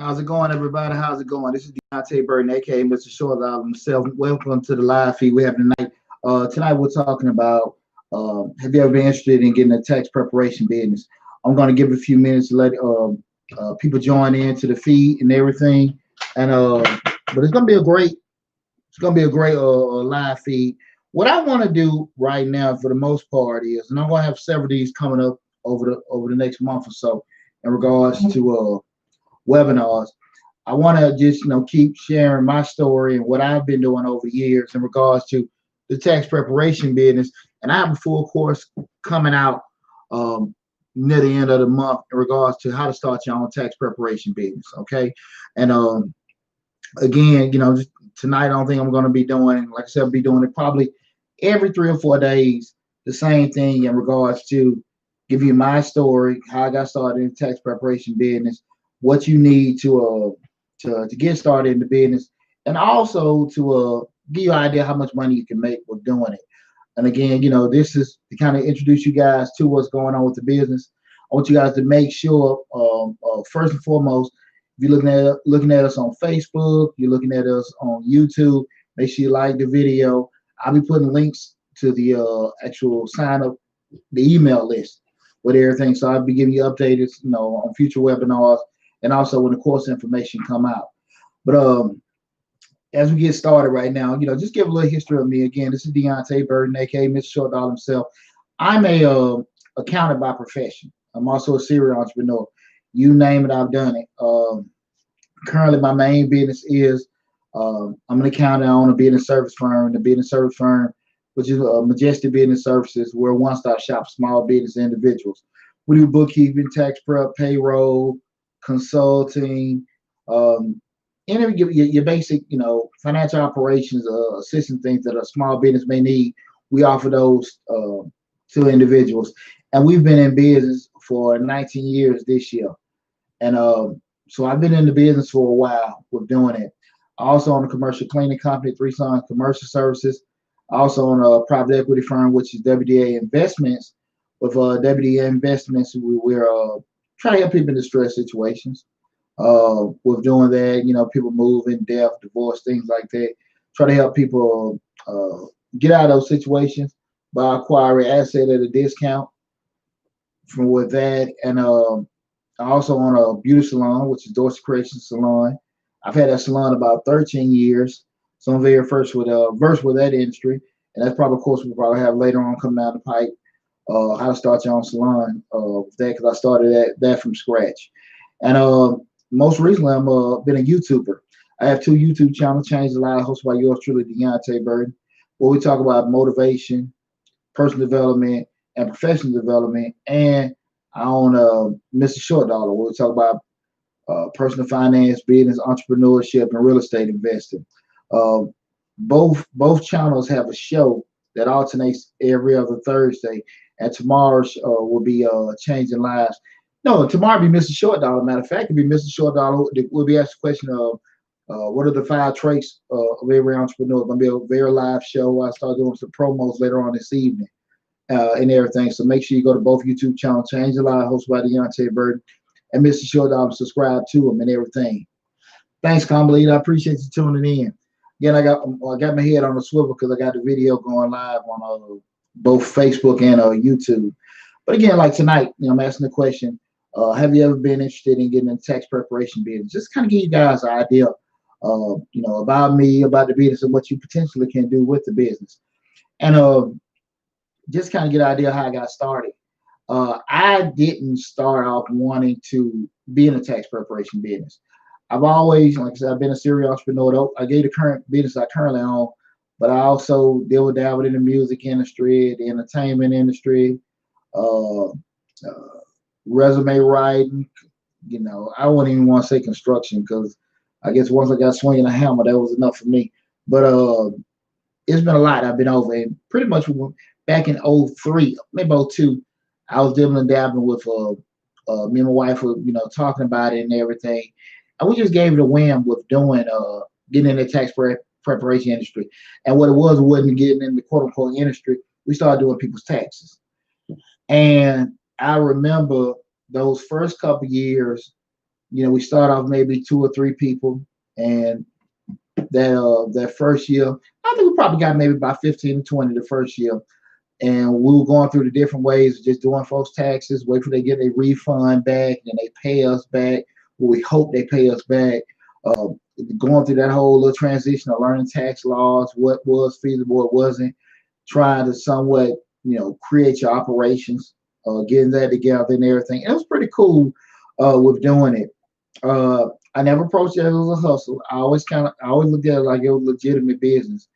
How's it going, everybody? How's it going? This is Deonte Burden, aka Mr. Short Out himself. Welcome to the live feed we have tonight. Tonight we're talking about have you ever been interested in getting a tax preparation business? I'm going to give a few minutes to let people join in to the feed and everything. And but it's gonna be a great live feed. What I want to do right now, for the most part, is, and I'm going to have several of these coming up over the next month or so, in regards to webinars. I want to just keep sharing my story and what I've been doing over the years in regards to the tax preparation business. And I have a full course coming out um, near the end of the month in regards to how to start your own tax preparation business. Okay, and again, just tonight I don't think I'm going to be doing, like I said, I'll be doing it probably every 3 or 4 days. The same thing in regards to give you my story, how I got started in tax preparation business, what you need to get started in the business, and also to give you an idea how much money you can make with doing it. And again, this is to kind of introduce you guys to what's going on with the business. I want you guys to make sure, first and foremost, if you're looking at us on Facebook, you're looking at us on YouTube, make sure you like the video. I'll be putting links to the actual sign up, the email list with everything. So I'll be giving you updates, on future webinars and also when the course information come out. But as we get started right now, just give a little history of me. Again, this is Deonte Burden, aka Mr. Short Dollar himself. I'm a accountant by profession. I'm also a serial entrepreneur. You name it, I've done it. Currently, my main business is I'm an accountant. I own a business service firm. The business service firm, which is Majestic Business Services, we're a one-stop shop for small business individuals. We do bookkeeping, tax prep, payroll, consulting, any your basic, financial operations, assistance things that a small business may need. We offer those to individuals, and we've been in business for 19 years this year. And so I've been in the business for a while with doing it. I also own a commercial cleaning company, Three Sons Commercial Services. I also own a private equity firm, which is WDA Investments. With WDA Investments, we're trying to help people in distress situations. With doing that, people moving, death, divorce, things like that. Try to help people get out of those situations by acquiring asset at a discount from with that. And I also own a beauty salon, which is Dorsey Creation Salon. I've had that salon about 13 years, so I'm very versed with that industry, and that's probably a course we'll probably have later on coming down the pipe. How to start your own salon with that, because I started that from scratch. And most recently, I'm been a YouTuber. I have 2 YouTube channels, Change the Life, hosted by yours truly, Deonte Burden, where we talk about motivation, personal development, and professional development. And I own Mr. Short Dollar, where we talk about personal finance, business, entrepreneurship, and real estate investing. Uh, both channels have a show that alternates every other Thursday, and tomorrow's will be changing lives. No, tomorrow will be Mr. Short Dollar. Matter of fact, it'll be Mr. Short Dollar. We'll be asked the question of what are the 5 traits of every entrepreneur. It's gonna be a very live show. I start doing some promos later on this evening and everything. So make sure you go to both YouTube channels, Change the Live, hosted by Deonte Burden, and Mr. Short Dollar, subscribe to them and everything. Thanks, Carmelita. I appreciate you tuning in. Again, I got my head on the swivel because I got the video going live on both Facebook and YouTube. But again, like tonight, I'm asking the question: have you ever been interested in getting into tax preparation business? Just kind of give you guys an idea, about me, about the business, and what you potentially can do with the business, and just kind of get an idea how I got started. I didn't start off wanting to be in a tax preparation business. I've always, like I said, I've been a serial entrepreneur. Though I gave the current business I currently own, but I also dabbled in the music industry, the entertainment industry, uh, resume writing. I wouldn't even want to say construction because I guess once I got swinging a hammer, that was enough for me. But it's been a lot I've been over, and pretty much back in '03, maybe '02, I was dibbling and dabbling with me and my wife were, talking about it and everything, and we just gave it a wham with doing getting in the tax preparation industry. And what it was wasn't getting in the quote unquote industry. We started doing people's taxes, and I remember those first couple years We start off maybe 2 or 3 people, and that first year, I think we probably got maybe about 15 to 20 the first year, and we were going through the different ways of just doing folks' taxes, wait for they get a refund back, then they pay us back. Well, we hope they pay us back. Uh, Going through that whole little transition of learning tax laws, what was feasible, what wasn't, trying to somewhat, create your operations, getting that together and everything. And it was pretty cool with doing it. I never approached it as a hustle. I always looked at it like it was legitimate business,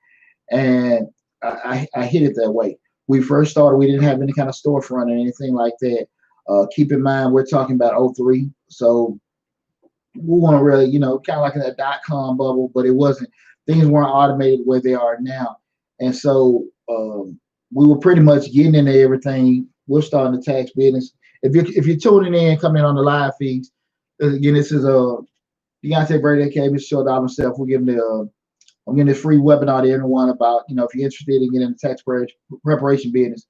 and I hit it that way. We first started, we didn't have any kind of storefront or anything like that. Keep in mind, we're talking about '03, so we weren't really, kind of like in that .com bubble, but it wasn't. Things weren't automated where they are now, and so we were pretty much getting into everything. We're starting the tax business. If you're tuning in, coming in on the live feeds, again, this is Deonte Burden, aka Mr. Show Dog himself. We're giving I'm getting a free webinar to everyone about, if you're interested in getting into tax preparation business.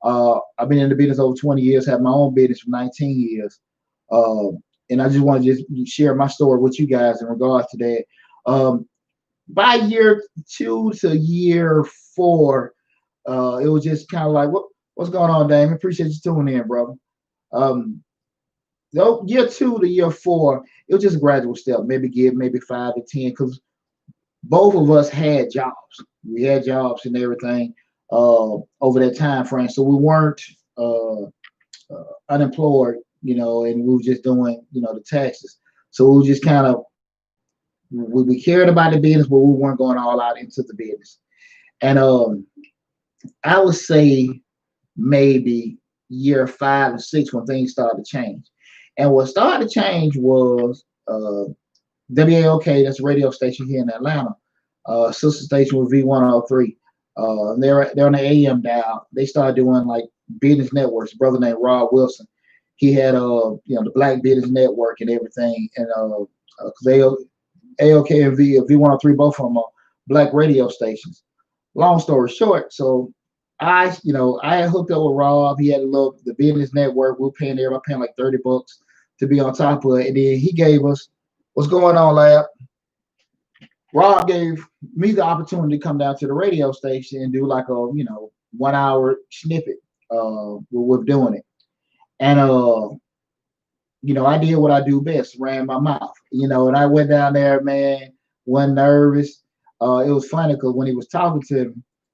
I've been in the business over 20 years, had my own business for 19 years. And I just want to just share my story with you guys in regards to that. By year 2 to year 4, it was just kind of like, what's going on, Damon? Appreciate you tuning in, brother. Year 2 to year 4, it was just a gradual step. Maybe 5 to 10, because both of us had jobs. We had jobs and everything over that time frame, so we weren't unemployed, and we were just doing, the taxes. So we were just kind of we cared about the business, but we weren't going all out into the business. And I would say maybe year 5 and 6 when things started to change. And what started to change was WAOK, that's a radio station here in Atlanta, sister station with V103. They're on the AM dial. They started doing like business networks. A brother named Rob Wilson. He had the Black Business Network and everything. And AOK and V103, both of them are black radio stations. Long story short, so I had hooked up with Rob. He had the business network. We were paying everybody paying like $30 to be on top of it. And then he gave us, what's going on, lab? Rob gave me the opportunity to come down to the radio station and do like a 1 hour snippet with doing it. And I did what I do best, ran my mouth, and I went down there, man, wasn't nervous. It was funny because when he was talking to me,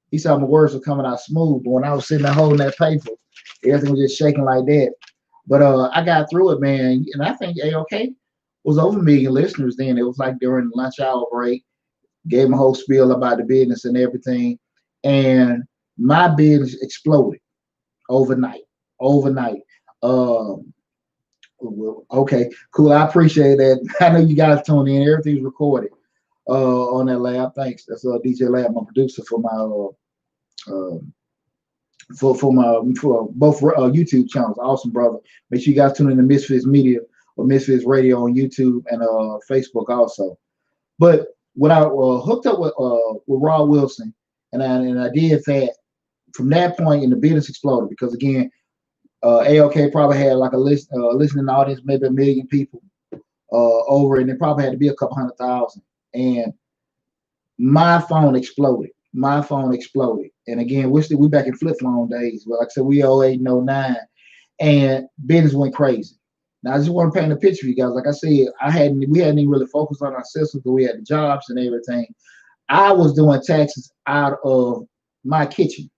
he saw my words were coming out smooth, but when I was sitting there holding that paper, everything was just shaking like that. But I got through it, man, and I think AOK was over 1 million listeners then. It was like during the lunch hour break, gave him a whole spiel about the business and everything, and my business exploded overnight. Okay, cool. I appreciate that. I know you guys tuned in. Everything's recorded on that lab. Thanks. That's DJ Lab, my producer for my for both YouTube channels. Awesome, brother. Make sure you guys tune in to Misfits Media or Misfits Radio on YouTube and Facebook also. But when I hooked up with Rob Wilson, and I did that, from that point, and the business exploded because again, AOK probably had like a listening audience, maybe 1 million people over, and it probably had to be a couple 100,000. And my phone exploded. And again, we back in flip phone days. But like I said, we 08 and 09, and business went crazy. Now I just want to paint a picture for you guys. Like I said, we hadn't even really focused on our systems, but we had the jobs and everything. I was doing taxes out of my kitchen,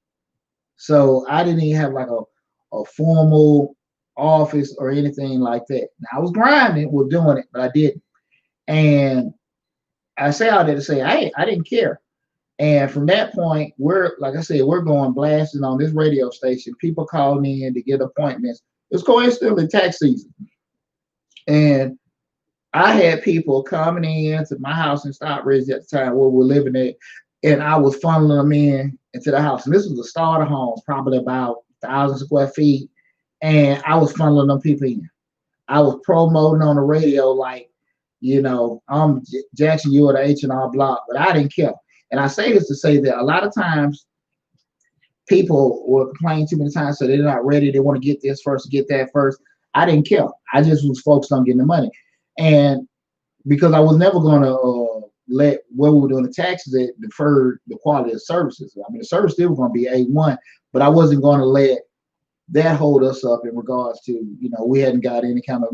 so I didn't even have like a formal office or anything like that. Now I was grinding with doing it, but I didn't. And I say all that to say I didn't care. And from that point, we're going blasting on this radio station. People calling in to get appointments. It's coincidentally tax season. And I had people coming in to my house in Stockbridge at the time where we're living at, and I was funneling them into the house. And this was a starter home, probably about 1,000 square feet. And I was funneling them people in. I was promoting on the radio like, I'm Jackson, you are the H&R Block, but I didn't care. And I say this to say that a lot of times people will complain too many times, so they're not ready. They want to get this first, get that first. I didn't care. I just was focused on getting the money. And because I was never going to let what we were doing the taxes at defer the quality of services. I mean, the service still was going to be A1, but I wasn't going to let that hold us up in regards to, we hadn't got any kind of,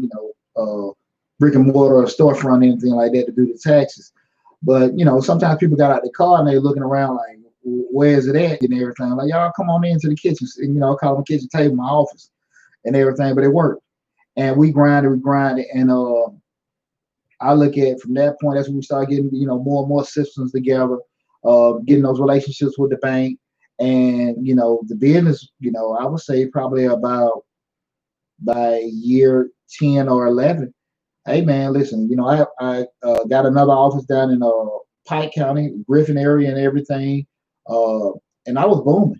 brick and mortar or storefront, anything like that to do the taxes. But, sometimes people got out the car and they looking around like, where is it at and everything. Like, y'all come on into the kitchen, and, call the kitchen table, my office and everything, but it worked. And we grinded, and I look at from that point, that's when we start getting, more and more systems together, getting those relationships with the bank. And, the business, I would say probably about by year 10 or 11, hey, man, listen, I got another office down in Pike County, Griffin area and everything. And I was booming.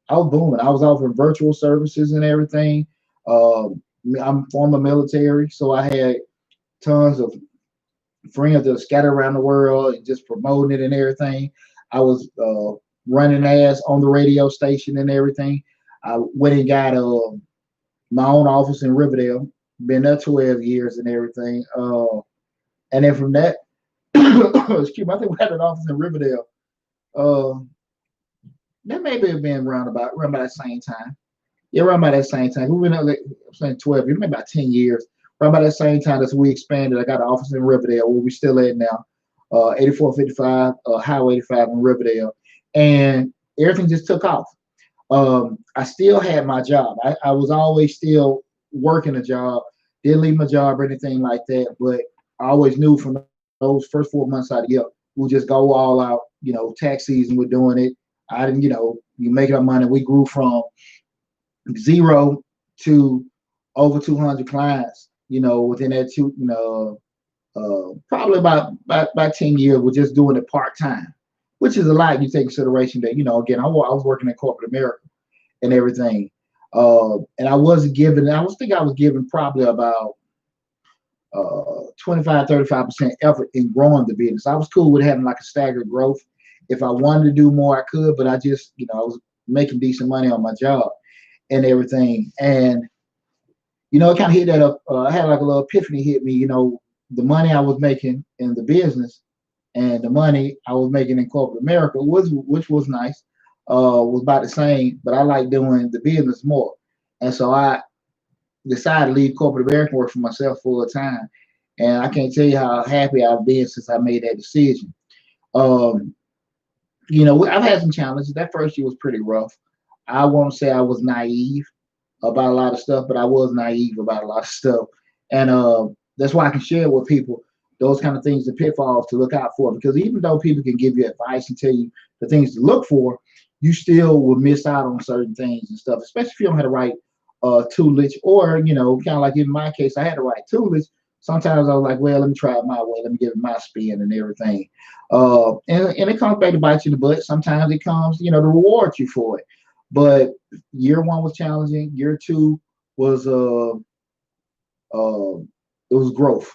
I was offering virtual services and everything. I'm former military, so I had tons of friends that are scattered around the world and just promoting it and everything. I was running ads on the radio station and everything. I went and got my own office in Riverdale. Been there 12 years and everything. And then from that, excuse me, I think we had an office in Riverdale. That maybe have been around about that same time. Yeah, around about that same time. We've been like, I'm saying 12 years, maybe about 10 years. Around about that same time as we expanded, I got an office in Riverdale where we still at now, 8455 Highway 85 in Riverdale. And everything just took off. I still had my job. I was always still working a job. Didn't leave my job or anything like that. But I always knew from those first 4 months out of the year, we'll just go all out. Tax season, we're doing it. I didn't, you making our money. We grew from 0 to over 200 clients, within that probably about 10 years. We're just doing it part-time, which is a lot. You take consideration that, again, I was working in corporate America and everything. And I was given probably about 25-35% effort in growing the business. I was cool with having like a staggered growth. If I wanted to do more, I could, but I just, I was making decent money on my job and everything. And, it kind of hit that up. I had like a little epiphany hit me, the money I was making in the business and the money I was making in corporate America, which was nice, was about the same, but I like doing the business more. And so I decided to leave corporate America and work for myself full time. And I can't tell you how happy I've been since I made that decision. I've had some challenges. That first year was pretty rough. I won't say I was naive about a lot of stuff, but I was naive about a lot of stuff. And that's why I can share with people those kind of things, the pitfalls to look out for. Because even though people can give you advice and tell you the things to look for, you still will miss out on certain things and stuff, especially if you don't have the right toolage, or, kind of like in my case, I had the right toolage. Sometimes I was like, well, let me try it my way. Let me give it my spin and everything. And it comes back to bite you in the butt. Sometimes it comes, to reward you for it. But year 1 was challenging. Year 2 was it was growth.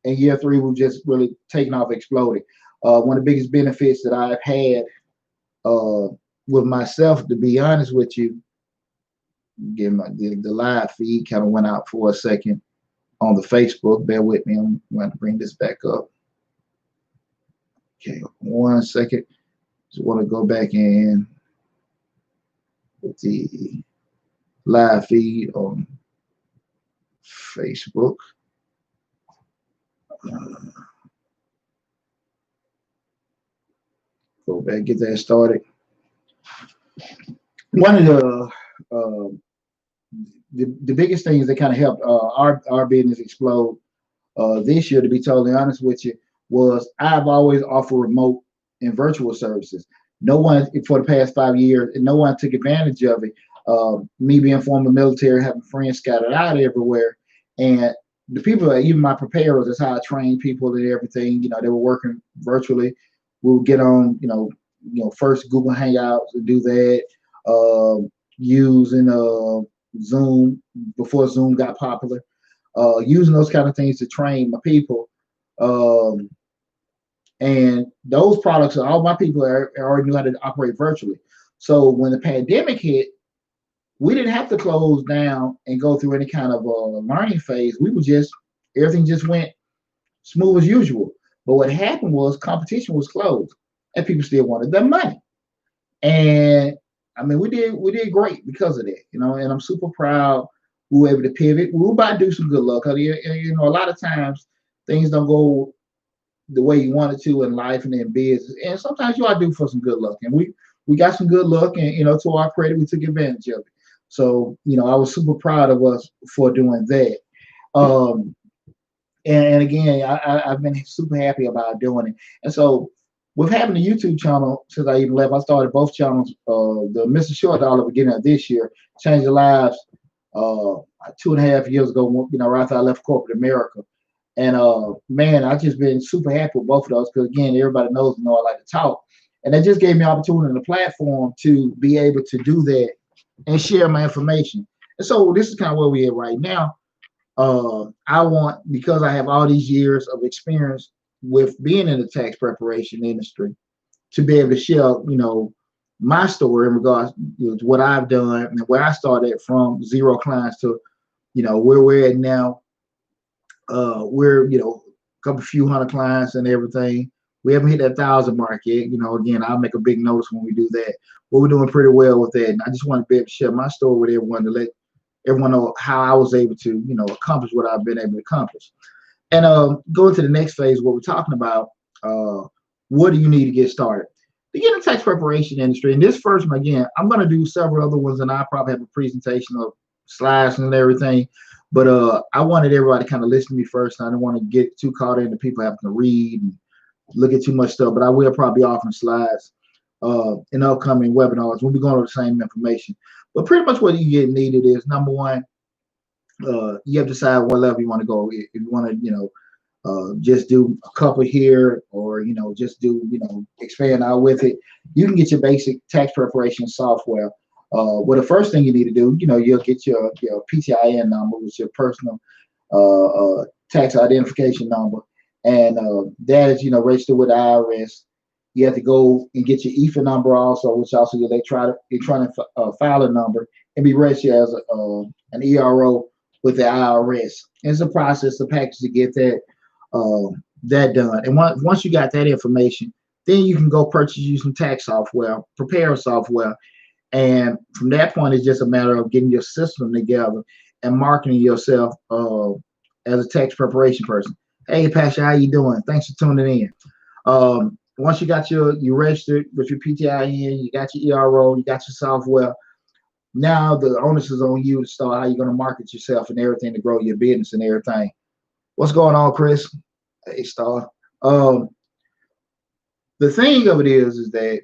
And year 3 was just really taking off, exploding. One of the biggest benefits that I've had with myself, to be honest with you, again, the live feed kind of went out for a second on the Facebook. Bear with me. I'm going to bring this back up. Okay, 1 second. Just want to go back in with the live feed on Facebook. Go back, get that started. One of the biggest things that kind of helped our business explode this year, to be totally honest with you, was I've always offered remote and virtual services. No one, for the past 5 years, and no one took advantage of it. Me being former military, having friends scattered out everywhere, and the people, even my preparers, that's how I train people and everything. They were working virtually. We would get on, first Google Hangouts and do that. Using Zoom before Zoom got popular. Using those kind of things to train my people. And those products, all my people already knew how to operate virtually. So when the pandemic hit, we didn't have to close down and go through any kind of learning phase. We were everything just went smooth as usual. But what happened was competition was closed, and people still wanted their money. And I mean, we did great because of that, And I'm super proud we were able to pivot. We were about to do some good luck. A lot of times things don't go the way you want it to in life and in business, and sometimes you ought to do for some good luck. And we got some good luck, and to our credit, we took advantage of it. So I was super proud of us for doing that. Um, and again, I've been super happy about doing it. And so, with having a YouTube channel since I even left, I started both channels. The Mr. Short Dollar beginning of this year changed the lives. 2.5 years ago, right after I left corporate America. And man, I just been super happy with both of those because again, everybody knows, I like to talk, and that just gave me opportunity and a platform to be able to do that and share my information. And so this is kind of where we're at right now. I want, because I have all these years of experience with being in the tax preparation industry, to be able to share, my story in regards to what I've done and where I started from zero clients to, where we're at now. We're, a couple few hundred clients and everything. We haven't hit that 1,000 mark yet. Again, I'll make a big notice when we do that. But we're doing pretty well with that. And I just want to be able to share my story with everyone to let everyone know how I was able to, accomplish what I've been able to accomplish. And going to the next phase, what we're talking about, what do you need to get started? To get in the tax preparation industry, and this first one, again, I'm going to do several other ones, and I probably have a presentation of slides and everything. But I wanted everybody to kind of listen to me first. I didn't want to get too caught into people having to read and look at too much stuff. But I will probably be offering slides in upcoming webinars. We'll be going over the same information. But pretty much what you get needed is, number one, you have to decide what level you want to go. If you want to, just do a couple here, or just do, expand out with it. You can get your basic tax preparation software. Well, the first thing you need to do, you'll get your PTIN number, which is your personal tax identification number, and that is registered with the IRS. You have to go and get your EFA number also, which also they try to file a number and be registered as an ERO with the IRS. It's a process, a package to get that done. And once you got that information, then you can go purchase you some tax software, prepare software. And from that point, it's just a matter of getting your system together and marketing yourself as a tax preparation person. Hey, Pastor, how you doing? Thanks for tuning in. Once you got you registered with your PTIN, you got your ERO, you got your software. Now the onus is on you to start how you're going to market yourself and everything to grow your business and everything. What's going on, Chris? Hey, Star. The thing of it is that,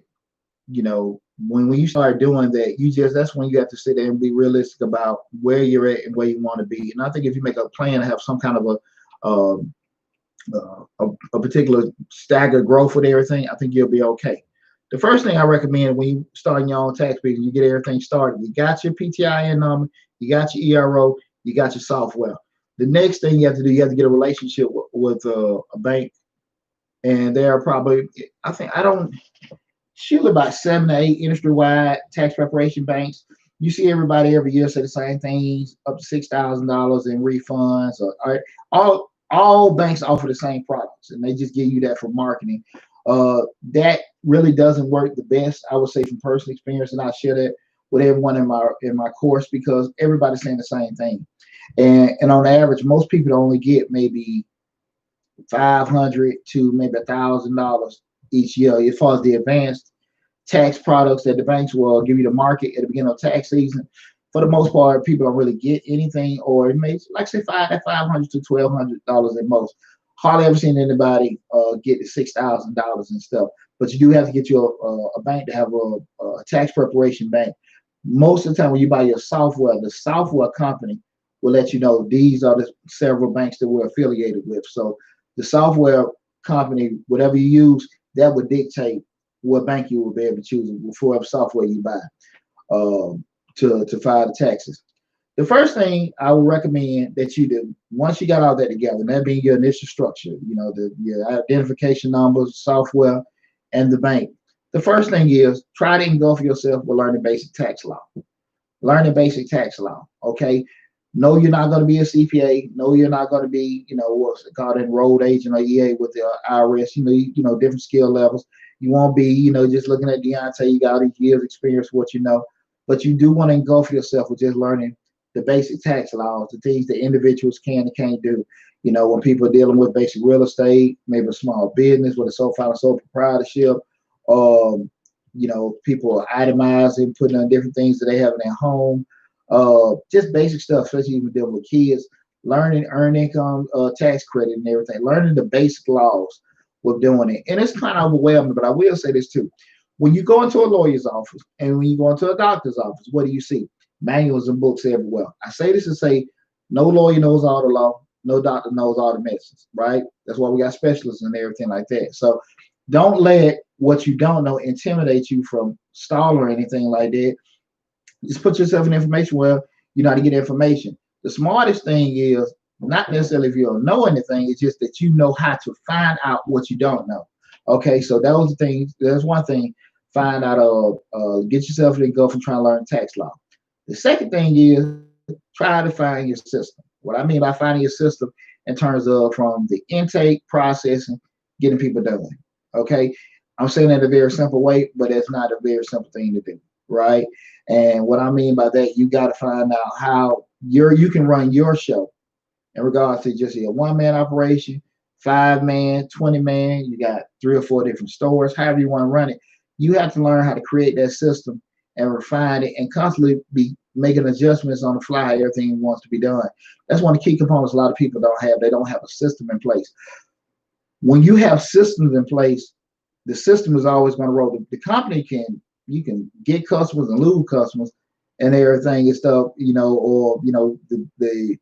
when you start doing that, that's when you have to sit there and be realistic about where you're at and where you want to be. And I think if you make a plan to have some kind of a particular staggered growth with everything, I think you'll be okay. The first thing I recommend when you start your own tax business, you get everything started. You got your PTIN number, you got your ERO, you got your software. The next thing you have to do, you have to get a relationship with a bank. And there are probably, surely about 7 to 8 industry-wide tax preparation banks. You see everybody every year say the same things, up to $6,000 in refunds. All banks offer the same products, and they just give you that for marketing. That really doesn't work the best, I would say, from personal experience, and I share that with everyone in my course because everybody's saying the same thing. And on average, most people only get maybe $500 to maybe $1,000 each year as far as the advanced tax products that the banks will give you to market at the beginning of tax season. For the most part, people don't really get anything, or it may, like say, $500 to $1,200 at most. Hardly ever seen anybody get $6,000 and stuff. But you do have to get you a bank to have a tax preparation bank. Most of the time, when you buy your software, the software company will let you know these are the several banks that we're affiliated with. So the software company, whatever you use, that would dictate what bank you will be able to choose for whatever software you buy to file the taxes. The first thing I would recommend that you do, once you got all that together, and that being your initial structure, your identification numbers, software, and the bank. The first thing is try to engulf yourself with learning basic tax law. Learning basic tax law, okay? No, you're not going to be a CPA. No, you're not going to be, what's it called, enrolled agent or EA with the IRS. Different skill levels. You won't be, just looking at Deonte. You got all these years experience, what you know, but you do want to engulf yourself with just learning the basic tax laws, the things that individuals can and can't do. When people are dealing with basic real estate, maybe a small business with a sole proprietorship, people are itemizing, putting on different things that they have in their home, just basic stuff, especially even dealing with kids, learning earned income tax credit and everything, learning the basic laws with doing it. And it's kind of overwhelming, but I will say this too. When you go into a lawyer's office and when you go into a doctor's office, what do you see? Manuals and books everywhere. I say this to say no lawyer knows all the law, no doctor knows all the medicines, right? That's why we got specialists and everything like that. So don't let what you don't know intimidate you from stall or anything like that. Just put yourself in information where you know how to get information. The smartest thing is not necessarily if you don't know anything, it's just that you know how to find out what you don't know. Okay, so that was the thing. That's one thing. Find out, get yourself in the go from trying to learn tax law. The second thing is try to find your system. What I mean by finding your system in terms of from the intake, processing, getting people done. Okay, I'm saying that in a very simple way, but it's not a very simple thing to do, right? And what I mean by that, you got to find out how you can run your show in regards to just a one-man operation, 5-man, 20-man. You got 3 or 4 different stores, however you want to run it. You have to learn how to create that system and refine it and constantly be making adjustments on the fly. Everything wants to be done. That's one of the key components a lot of people don't have. They don't have a system in place. When you have systems in place, the system is always going to roll. The company you can get customers and lose customers and everything and stuff, or the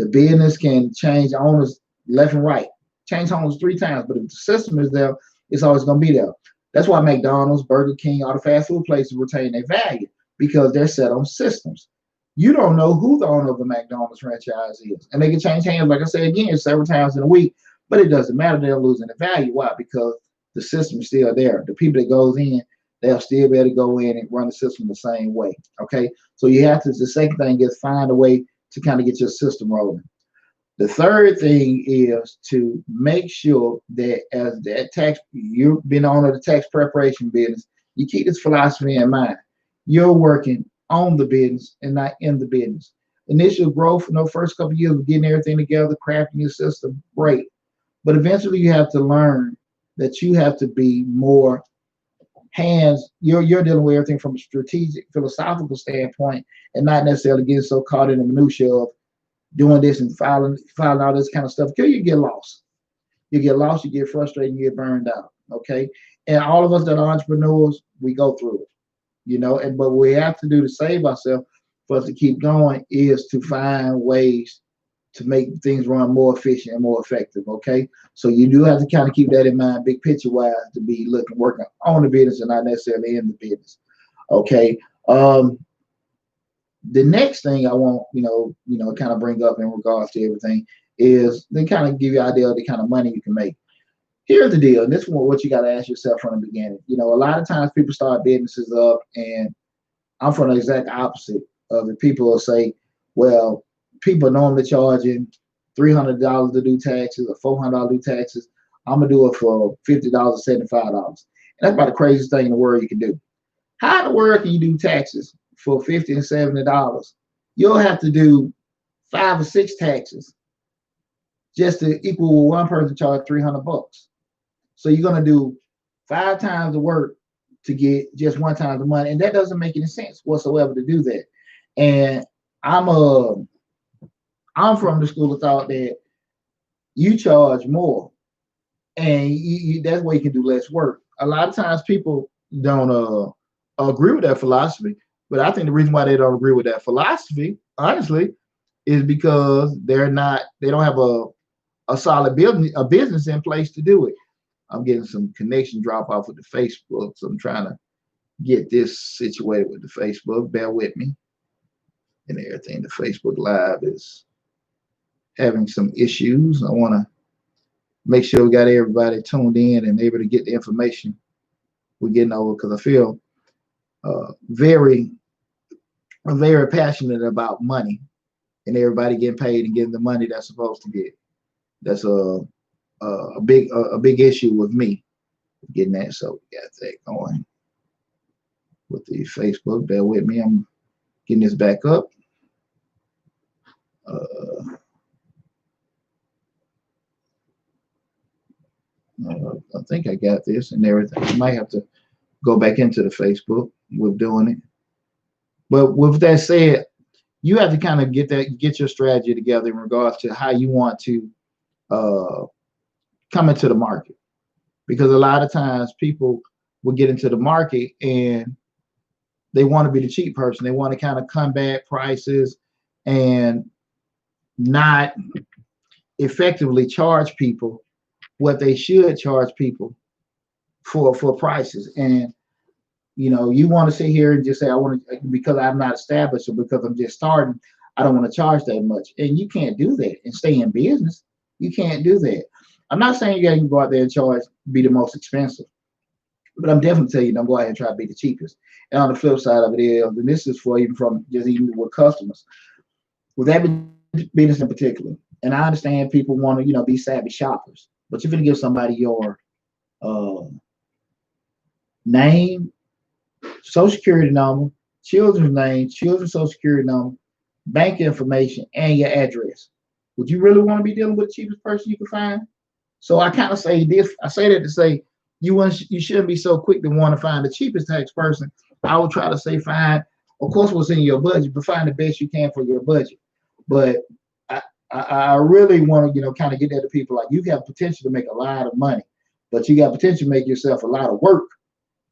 business can change owners left and right, change owners 3 times, but if the system is there, it's always going to be there. That's why McDonald's, Burger King, all the fast food places retain their value because they're set on systems. You don't know who the owner of the McDonald's franchise is, and they can change hands, like I said again, several times in a week, but it doesn't matter. They're losing the value. Why? Because the system's still there. The people that goes in, they'll still be able to go in and run the system the same way. Okay, so the second thing is find a way to kind of get your system rolling. The third thing is to make sure that as you've been on the tax preparation business, you keep this philosophy in mind. You're working on the business and not in the business. Initial growth in the first couple of years of getting everything together, crafting your system, great. But eventually you have to learn that you have to be more hands. You're dealing with everything from a strategic, philosophical standpoint and not necessarily getting so caught in the minutia of doing this and filing all this kind of stuff. Because you get lost. You get lost, you get frustrated, you get burned out. Okay. And all of us that are entrepreneurs, we go through it. But what we have to do to save ourselves for us to keep going is to find ways to make things run more efficient and more effective. Okay. So you do have to kind of keep that in mind, big picture wise, to be working on the business and not necessarily in the business. Okay. The next thing I want, kind of bring up in regards to everything is they kind of give you an idea of the kind of money you can make. Here's the deal. And this is what you got to ask yourself from the beginning. A lot of times people start businesses up, and I'm from the exact opposite of it. People will say, well, people are normally charging $300 to do taxes or $400 to do taxes. I'm going to do it for $50 or $75. And that's about the craziest thing in the world you can do. How in the world can you do taxes for $50 and $70? You'll have to do 5 or 6 taxes just to equal one person charge $300. So you're going to do 5 times the work to get just 1 time the money, and that doesn't make any sense whatsoever to do that. And I'm from the school of thought that you charge more, and that's where you can do less work. A lot of times people don't agree with that philosophy, but I think the reason why they don't agree with that philosophy, honestly, is because they don't have a solid business in place to do it. I'm getting some connection drop off with the Facebook, so I'm trying to get this situated with the Facebook. Bear with me and everything. The Facebook Live is having some issues. I want to make sure we got everybody tuned in and able to get the information we're getting over, because I feel very passionate about money and everybody getting paid and getting the money that's supposed to get. That's a big issue with me getting that. So we got that going with the Facebook. Bear with me. I'm getting this back up. I think I got this and everything. I might have to go back into the Facebook with doing it. But with that said, you have to kind of get your strategy together in regards to how you want to uh, come into the market. Because a lot of times people will get into the market and they want to be the cheap person. They want to kind of combat prices and not effectively charge people what they should charge people for prices. And you want to sit here and just say, I want to, because I'm not established or because I'm just starting, I don't want to charge that much. And you can't do that and stay in business. You can't do that. I'm not saying you got to go out there and charge, be the most expensive, but I'm definitely telling you, don't go out and try to be the cheapest. And on the flip side of it is, and this is for even with customers, with that business in particular, and I understand people want to, be savvy shoppers, but you're going to give somebody your name, social security number, children's name, children's social security number, bank information, and your address. Would you really want to be dealing with the cheapest person you can find? So I kind of say this. I say that to say you shouldn't be so quick to want to find the cheapest tax person. I would try to say find, of course, what's in your budget, but find the best you can for your budget. But I really want to, kind of get that to people, like, you have potential to make a lot of money, but you got potential to make yourself a lot of work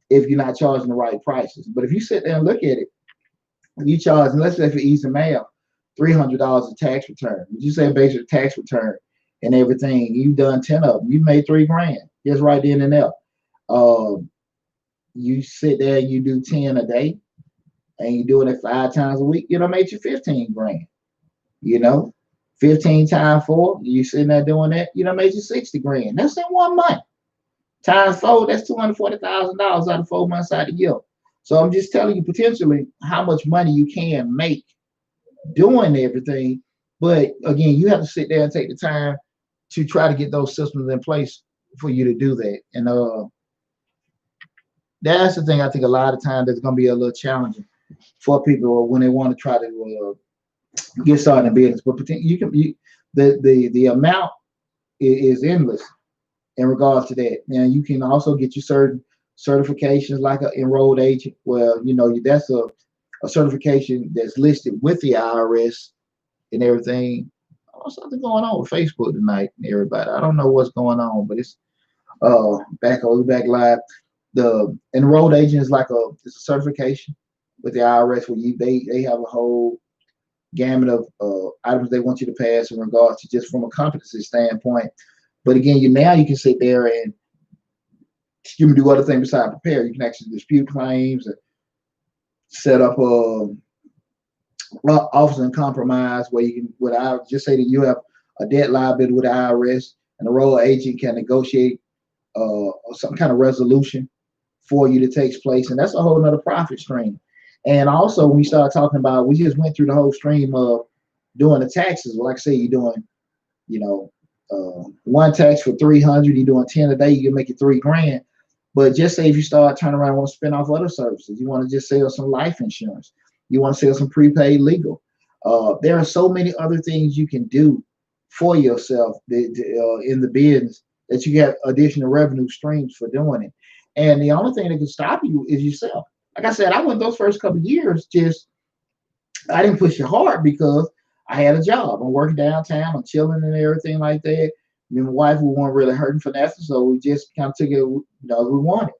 if you're not charging the right prices. But if you sit there and look at it, you charge, and let's say for easy mail, $300 a tax return. Would you say basic tax return and everything? You've done 10 of them. You made $3,000 just right then and there. You sit there and you do 10 a day, and you're doing it 5 times a week. Made you 15 grand. 15 times 4, you sitting there doing that. Made you 60 grand. That's in 1 month. Times 4, that's $240,000 out of 4 months out of the year. So I'm just telling you potentially how much money you can make doing everything. But again, you have to sit there and take the time to try to get those systems in place for you to do that. And that's the thing. I think a lot of times that's going to be a little challenging for people when they want to try to get started in business. But the amount is endless in regards to that. Now you can also get you certain certifications like an enrolled agent. Well, that's a certification that's listed with the IRS and everything. Oh, something going on with Facebook tonight and everybody. I don't know what's going on, but it's back live. The enrolled agent is it's a certification with the IRS where they have a whole gamut of items they want you to pass in regards to just from a competency standpoint. But again, now you can sit there and you can do other things besides prepare. You can actually dispute claims and set up office and compromise where you can, without just say that you have a debt liability with the IRS, and the enrolled agent can negotiate some kind of resolution for you to take place, and that's a whole nother profit stream. And also, when we start talking about, we just went through the whole stream of doing the taxes. Well, like I say, you're doing, one tax for 300, you're doing 10 a day, you can make it $3,000. But just say if you start turning around and want to spin off other services, you want to just sell some life insurance, you want to sell some prepaid legal. There are so many other things you can do for yourself in the business that you have additional revenue streams for doing it. And the only thing that can stop you is yourself. Like I said, I went those first couple of years, I didn't push it hard because I had a job. I'm working downtown, I'm chilling and everything like that. Me and my wife, we weren't really hurting for nothing, so we just kind of took it, as we wanted.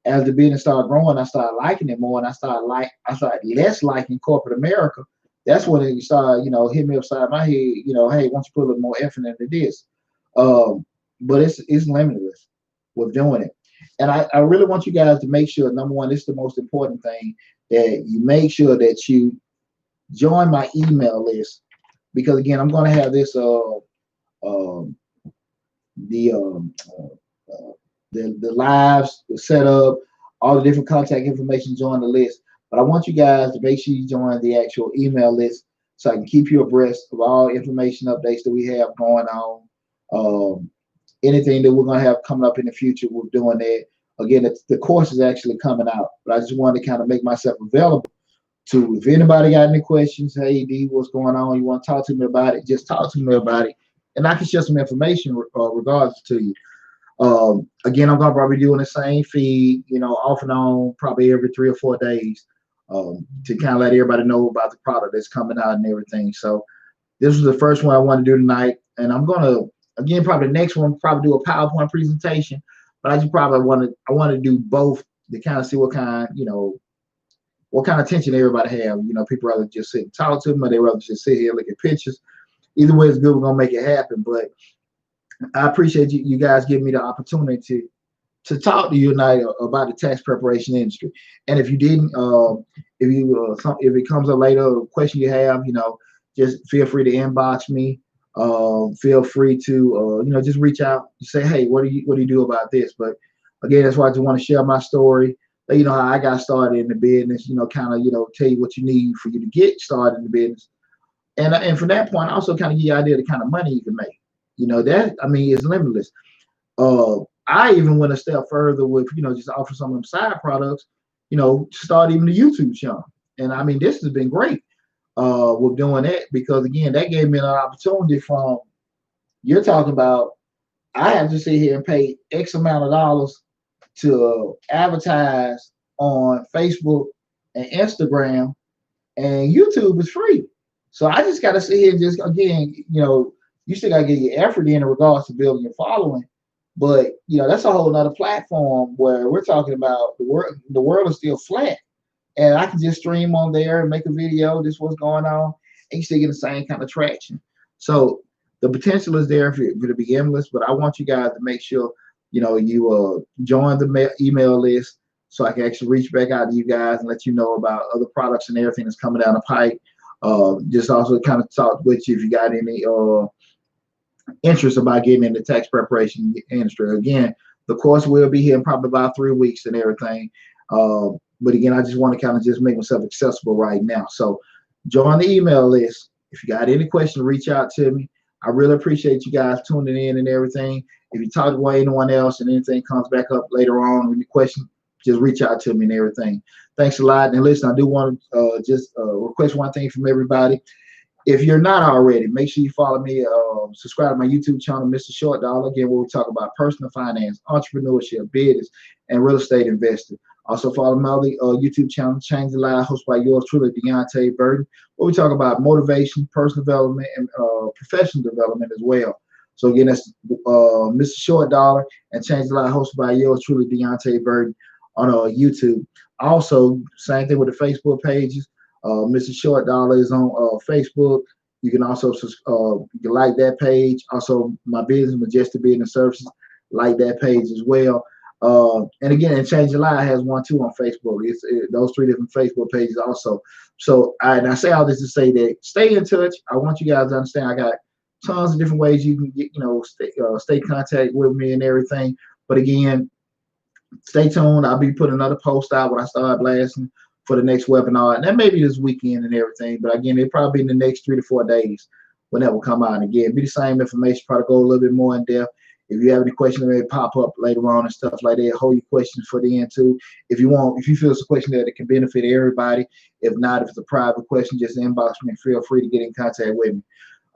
As the business started growing, I started liking it more, and I started less liking corporate America. That's when it started, hit me upside my head. Hey, why don't you put a little more effort into this? But it's limitless with doing it. And I really want you guys to make sure, number one, this is the most important thing, that you make sure that you join my email list, because again, I'm going to have this the lives, the setup, all the different contact information, join the list. But I want you guys to make sure you join the actual email list so I can keep you abreast of all information updates that we have going on. Um, Anything that we're going to have coming up in the future, we're doing that. Again, the course is actually coming out, but I just wanted to kind of make myself available to, if anybody got any questions, hey D, what's going on? You want to talk to me about it? Just talk to me about it, and I can share some information regards to you. Again, I'm gonna probably doing the same feed, off and on, probably every 3 or 4 days, to kind of let everybody know about the product that's coming out and everything. So this was the first one I want to do tonight, and I'm gonna, again, probably the next one probably do a PowerPoint presentation, but I just probably want to do both to kind of see what kind of attention everybody have. People rather just sit and talk to them, or they rather just sit here and look at pictures. Either way is good. We're gonna make it happen. But I appreciate you guys giving me the opportunity to talk to you tonight about the tax preparation industry. And if you didn't, if it comes up later, a question you have, just feel free to inbox me. Feel free to just reach out and say, hey, what do you do about this? But again, that's why I just want to share my story. Let you know how I got started in the business. Kind of tell you what you need for you to get started in the business. And from that point, also kind of give you an idea of the kind of money you can make. That, I mean, is limitless. I even went a step further with, just offer some of them side products, start even the YouTube channel. And I mean, this has been great with doing that, because again, that gave me an opportunity from, you're talking about, I have to sit here and pay X amount of dollars to advertise on Facebook and Instagram, and YouTube is free. So I just got to sit here and just, again, you still got to get your effort in regards to building your following. But, that's a whole nother platform where we're talking about the world is still flat. And I can just stream on there and make a video, this what's going on, and you still get the same kind of traction. So the potential is there for it to be endless, but I want you guys to make sure, you join the email list, so I can actually reach back out to you guys and let you know about other products and everything that's coming down the pipe. Just also kind of talk with you if you got any interest about getting in the tax preparation industry. Again, the course will be here in probably about 3 weeks and everything. But again, I just want to kind of just make myself accessible right now. So join the email list. If you got any questions, reach out to me. I really appreciate you guys tuning in and everything. If you talk to anyone else and anything comes back up later on with your question, just reach out to me and everything. Thanks a lot. And listen, I do want to just request one thing from everybody. If you're not already, make sure you follow me, subscribe to my YouTube channel, Mr. Short Dollar, again, where we talk about personal finance, entrepreneurship, business, and real estate investing. Also follow my other YouTube channel, Change the Life, hosted by yours truly, Deonte Burden, where we talk about motivation, personal development, and professional development as well. So again, that's Mr. Short Dollar and Change the Life, hosted by yours truly, Deonte Burden, on YouTube. Also, same thing with the Facebook pages. Mr. Short Dollar is on Facebook. You can also you can like that page. Also, my business, Majestic Business Services, like that page as well. And again, and Change Your Life has one too on Facebook. It's those 3 different Facebook pages also. So I say all this to say that stay in touch. I want you guys to understand I got tons of different ways you can get, stay in contact with me and everything. But again, stay tuned. I'll be putting another post out when I start blasting for the next webinar, and that may be this weekend and everything. But again, it'll probably be in the next 3 to 4 days when that will come out. And again, be the same information, probably go a little bit more in depth. If you have any questions that may pop up later on and stuff like that, hold your questions for the end too. If you feel it's a question that it can benefit everybody. If not, if it's a private question, just inbox me and feel free to get in contact with me.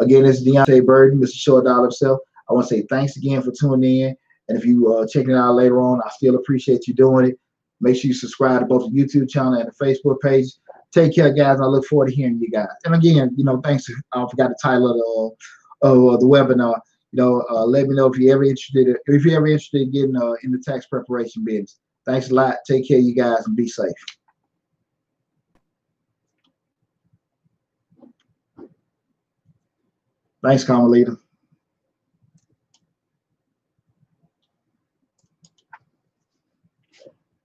Again, this is Deonte Burden, Mr. Short Dollar himself. I want to say thanks again for tuning in. And if you checking it out later on, I still appreciate you doing it. Make sure you subscribe to both the YouTube channel and the Facebook page. Take care, guys. And I look forward to hearing you guys. And again, thanks. I forgot the title of the webinar. Let me know if you're ever interested. If you're ever interested in getting in the tax preparation business. Thanks a lot. Take care, you guys, and be safe. Thanks, Carmelita.